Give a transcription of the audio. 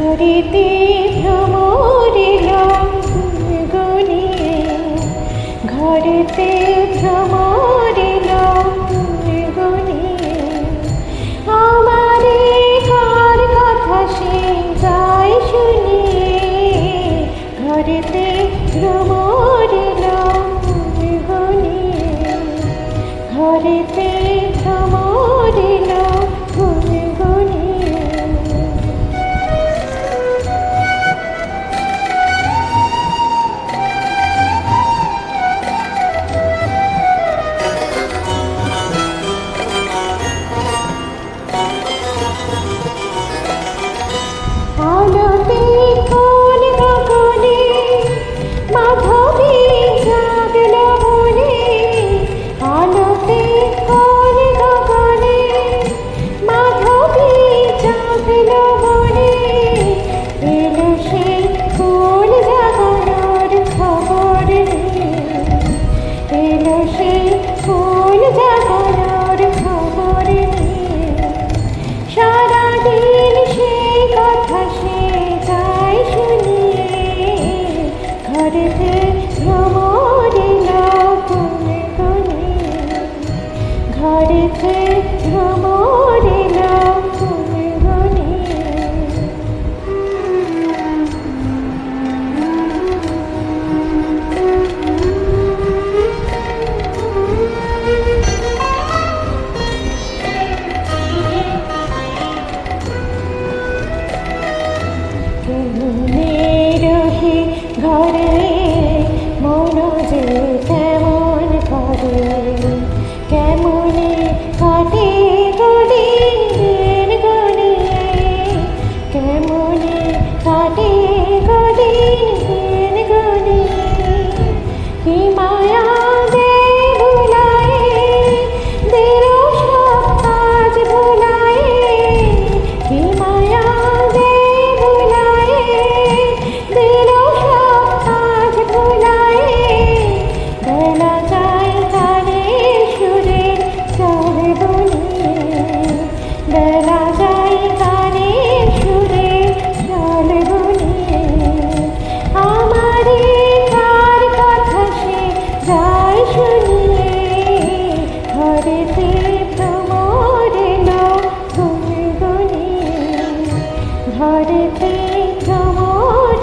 ঘরেতে ভ্রমরিল গুনগুনিয়ে, ঘরেতে ভ্রমরিল গুনগুনিয়ে। আমারে কার কথা সে যায় শুনিয়ে, ঘরেতে ভ্রমরিল গুনগুনিয়ে, ঘরেতে ভ্রমরিল গুনগুনিয়ে। আলোতে কোন গগনে মাধবী জাগল বনে, আলোতে কোন গগনে মাধবী জাগল বনে। এলো সেই ফুল জাগানোর খবর নিয়ে, এলো সেই ফুল জাগানোর খবর নিয়ে। সারাদিন সেই কথা সে যায় শুনিয়ে, ঘরেতে ভ্রমরিল গুনগুনিয়ে, ঘরেতে ভ্রমরিল গুনগুনিয়ে। কেমনে রহে ঘরে মন যে কেমন করে, কেমনে কাটে গদিন গনিয়ে, কেমনে কাটে গদিন গনিয়ে। কি মায়া দে ভুলায়ে, দিল সব কাজ ভুলায়ে, কি মায়া দে ভুলায়ে, দিল সব কাজ ভুলায়ে। বেলা যায় গানে সুরে চাল বনিয়ে, বেলা যায় গানে সুরে চাল বনিয়ে। আমারে কার কথা সে যায় শুনিয়ে, ঘরেতে ভ্রমরিল গুনগুনিয়ে, ঘরেতে ভ্রমরিল